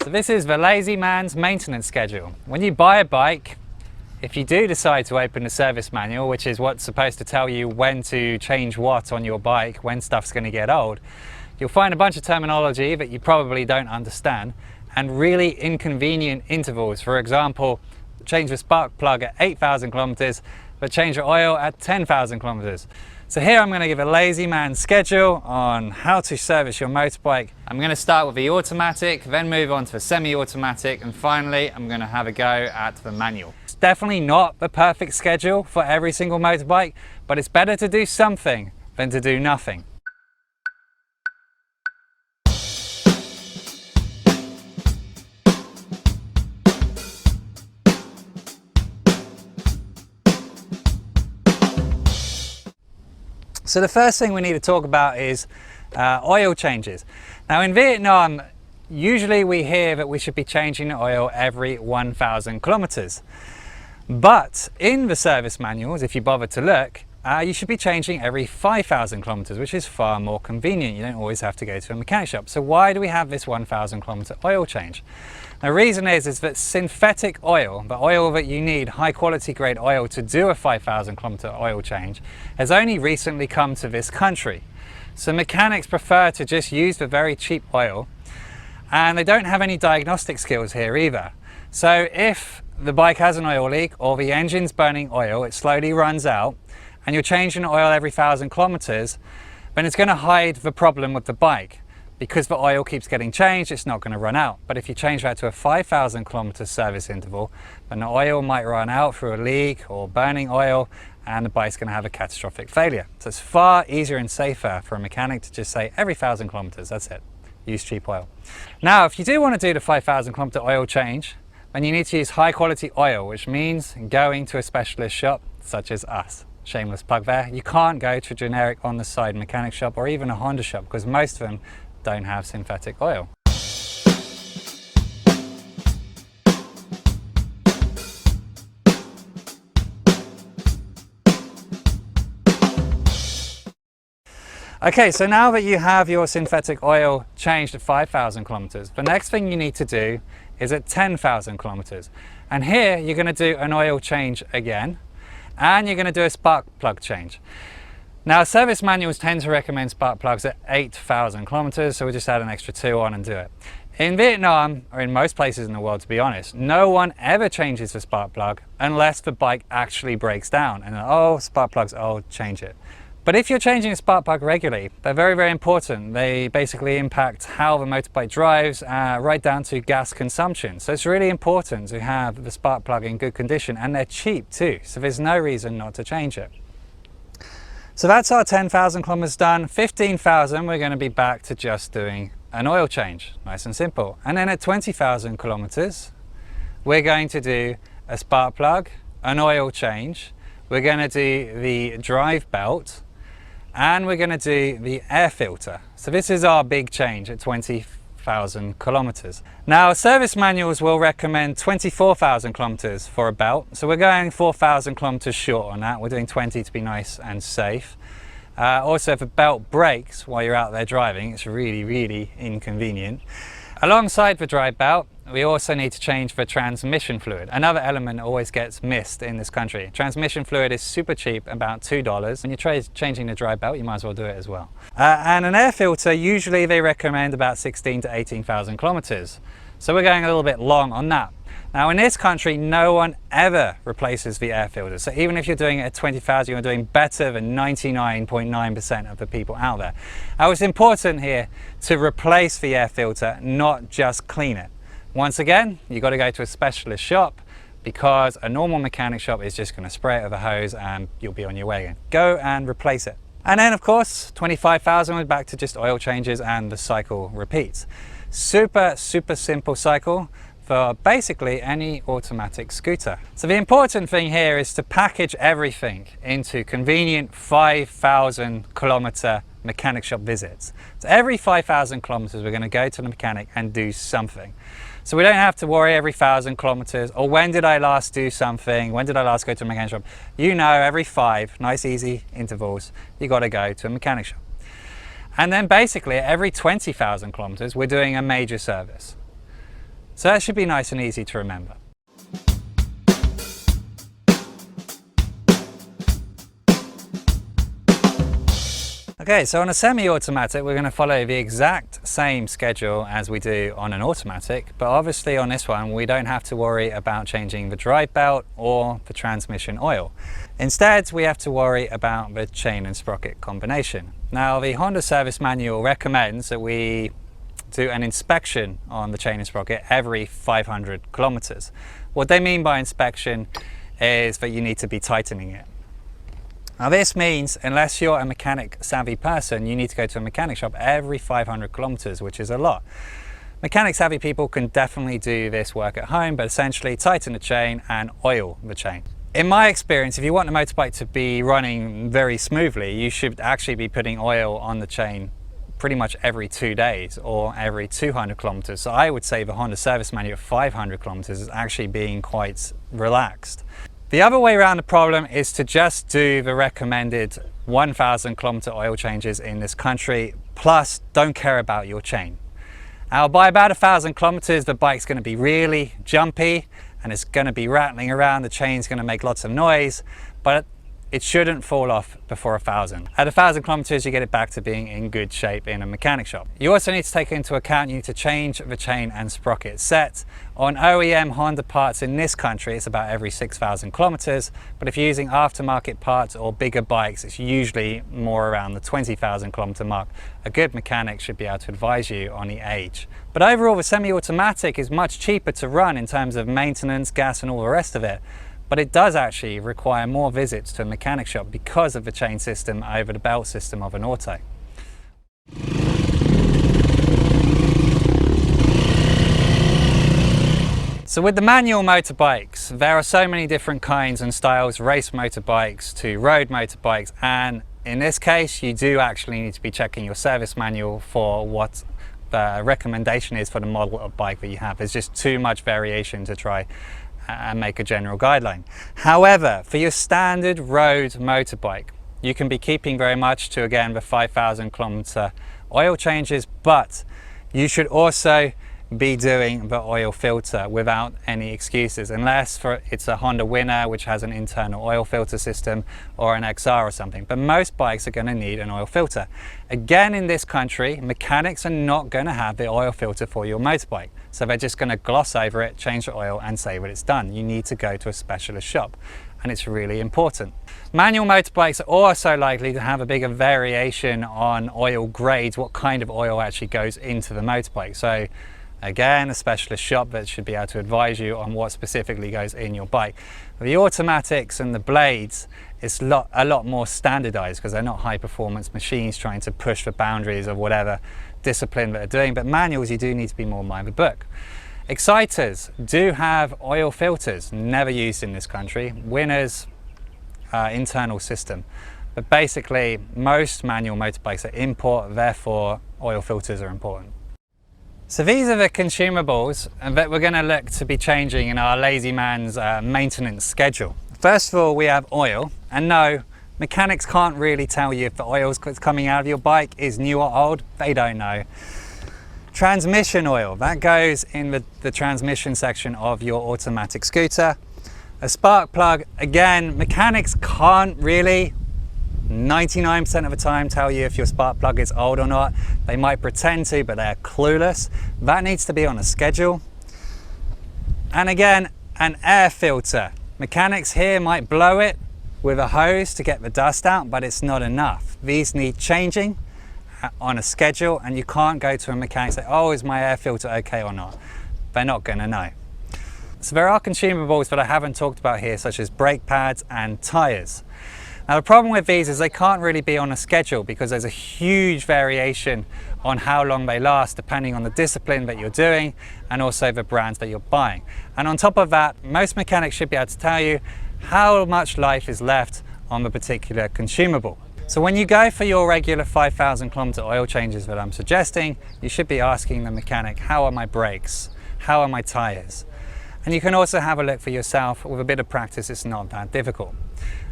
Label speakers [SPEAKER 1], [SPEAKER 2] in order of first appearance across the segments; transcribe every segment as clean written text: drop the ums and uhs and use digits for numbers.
[SPEAKER 1] So this is the lazy man's maintenance schedule. When you buy a bike, if you do decide to open the service manual, which is what's supposed to tell you when to change what on your bike, when stuff's going to get old, you'll find a bunch of terminology that you probably don't understand and really inconvenient intervals. For example, change the spark plug at 8,000 kilometers, but change the oil at 10,000 kilometers. So here I'm going to give a lazy man's schedule on how to service your motorbike. I'm going to start with the automatic, then move on to the semi-automatic, and finally I'm going to have a go at the manual. It's definitely not the perfect schedule for every single motorbike, but it's better to do something than to do nothing. So the first thing we need to talk about is oil changes. Now in Vietnam, usually we hear that we should be changing the oil every 1,000 kilometers. But in the service manuals, if you bother to look, you should be changing every 5,000 kilometers, which is far more convenient. You don't always have to go to a mechanic shop. So why do we have this 1,000 kilometer oil change? The reason is that synthetic oil, the oil that you need, high quality grade oil to do a 5,000 kilometer oil change, has only recently come to this country. So mechanics prefer to just use the very cheap oil, and they don't have any diagnostic skills here either. So if the bike has an oil leak or the engine's burning oil, it slowly runs out, and you're changing the oil every 1,000 kilometers, then it's going to hide the problem with the bike. Because the oil keeps getting changed, it's not going to run out. But if you change that to a 5,000 kilometer service interval, then the oil might run out through a leak or burning oil, and the bike's going to have a catastrophic failure. So it's far easier and safer for a mechanic to just say every 1,000 kilometers, that's it. Use cheap oil. Now, if you do want to do the 5,000 kilometer oil change, then you need to use high quality oil, which means going to a specialist shop such as us. Shameless plug there. You can't go to a generic on the side mechanic shop or even a Honda shop, because most of them don't have synthetic oil. Okay, so now that you have your synthetic oil changed at 5,000 kilometers, the next thing you need to do is at 10,000 kilometers. And here you're going to do an oil change again, and you're going to do a spark plug change. Now, service manuals tend to recommend spark plugs at 8,000 kilometers, so we'll just add an extra 2 on and do it. In Vietnam, or in most places in the world to be honest, no one ever changes the spark plug unless the bike actually breaks down and oh, spark plug's old, change it. But if you're changing a spark plug regularly, they're very, very important. They basically impact how the motorbike drives, right down to gas consumption. So it's really important to have the spark plug in good condition, and they're cheap too, so there's no reason not to change it. So that's our 10,000 kilometers done. 15,000, we're going to be back to just doing an oil change, nice and simple. And then at 20,000 kilometers, we're going to do a spark plug, an oil change, we're going to do the drive belt, and we're going to do the air filter. So this is our big change at 20,000 kilometers. Now, service manuals will recommend 24,000 kilometers for a belt. So we're going 4,000 kilometers short on that. We're doing 20 to be nice and safe. Also, if a belt breaks while you're out there driving, it's really, really inconvenient. Alongside the drive belt, we also need to change the transmission fluid. Another element that always gets missed in this country. Transmission fluid is super cheap, about $2. When you're changing the drive belt, you might as well do it as well. And an air filter, usually they recommend about 16 to 18,000 kilometers. So we're going a little bit long on that. Now in this country, no one ever replaces the air filter. So even if you're doing it at 20,000, you're doing better than 99.9% of the people out there. Now it's important here to replace the air filter, not just clean it. Once again, you've got to go to a specialist shop, because a normal mechanic shop is just going to spray it with a hose and you'll be on your way again. Go and replace it. And then of course, 25,000, we're back to just oil changes and the cycle repeats. Super, super simple cycle for basically any automatic scooter. So the important thing here is to package everything into convenient 5,000 kilometer mechanic shop visits. So every 5,000 kilometers, we're going to go to the mechanic and do something. So we don't have to worry every 1,000 kilometers, or when did I last do something? When did I last go to a mechanic shop? You know, every 5 nice easy intervals, you got to go to a mechanic shop. And then basically every 20,000 kilometers, we're doing a major service. So that should be nice and easy to remember. Okay, so on a semi-automatic, we're going to follow the exact same schedule as we do on an automatic, but obviously on this one, we don't have to worry about changing the drive belt or the transmission oil. Instead, we have to worry about the chain and sprocket combination. Now, the Honda service manual recommends that we do an inspection on the chain and sprocket every 500 kilometers. What they mean by inspection is that you need to be tightening it. Now this means, unless you're a mechanic savvy person, you need to go to a mechanic shop every 500 kilometers, which is a lot. Mechanic savvy people can definitely do this work at home, but essentially tighten the chain and oil the chain. In my experience, if you want a motorbike to be running very smoothly, you should actually be putting oil on the chain pretty much every 2 days or every 200 kilometers. So I would say the Honda service manual at 500 kilometers is actually being quite relaxed. The other way around the problem is to just do the recommended 1,000 kilometer oil changes in this country, plus don't care about your chain. Now by about 1,000 kilometers, the bike's going to be really jumpy and it's going to be rattling around, the chain's going to make lots of noise, but it shouldn't fall off before 1,000. At 1,000 kilometers, you get it back to being in good shape in a mechanic shop. You also need to take into account, you need to change the chain and sprocket set. On OEM Honda parts in this country, it's about every 6,000 kilometers, but if you're using aftermarket parts or bigger bikes, it's usually more around the 20,000 kilometer mark. A good mechanic should be able to advise you on the age. But overall, the semi-automatic is much cheaper to run in terms of maintenance, gas, and all the rest of it. But it does actually require more visits to a mechanic shop because of the chain system over the belt system of an auto. So with the manual motorbikes, there are so many different kinds and styles, race motorbikes to road motorbikes, and in this case you do actually need to be checking your service manual for what the recommendation is for the model of bike that you have. There's just too much variation to try and make a general guideline. However, for your standard road motorbike, you can be keeping very much to, again, the 5,000 kilometer oil changes, but you should also be doing the oil filter without any excuses, unless it's a Honda Winner which has an internal oil filter system, or an XR or something. But most bikes are going to need an oil filter. Again, in this country, mechanics are not going to have the oil filter for your motorbike, so they're just going to gloss over it, change the oil and say that it's done. You need to go to a specialist shop, and it's really important. Manual motorbikes are also likely to have a bigger variation on oil grades, what kind of oil actually goes into the motorbike. So again, a specialist shop that should be able to advise you on what specifically goes in your bike. The automatics and the blades, it's a lot more standardized because they're not high performance machines trying to push the boundaries of whatever discipline that they're doing. But manuals, you do need to be more by the book. Exciters do have oil filters, never used in this country. Winners, internal system. But basically, most manual motorbikes are import, therefore oil filters are important. So these are the consumables that we're going to look to be changing in our lazy man's maintenance schedule. First of all, we have oil, and no, mechanics can't really tell you if the oil that's coming out of your bike is new or old. They don't know. Transmission oil, that goes in the transmission section of your automatic scooter. A spark plug, again, mechanics can't really 99% of the time tell you if your spark plug is old or not. They might pretend to, but they're clueless. That needs to be on a schedule. And again, an air filter. Mechanics here might blow it with a hose to get the dust out, but it's not enough. These need changing on a schedule, and you can't go to a mechanic and say, oh, is my air filter okay or not? They're not going to know. So there are consumables that I haven't talked about here, such as brake pads and tires. Now the problem with these is they can't really be on a schedule because there's a huge variation on how long they last depending on the discipline that you're doing and also the brands that you're buying. And on top of that, most mechanics should be able to tell you how much life is left on the particular consumable. So when you go for your regular 5,000 kilometer oil changes that I'm suggesting, you should be asking the mechanic, how are my brakes? How are my tires? And you can also have a look for yourself. With a bit of practice, it's not that difficult.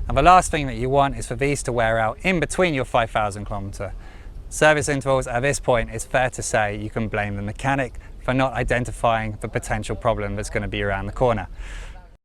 [SPEAKER 1] And the last thing that you want is for these to wear out in between your 5,000 kilometer service intervals. At this point, it's fair to say you can blame the mechanic for not identifying the potential problem that's going to be around the corner.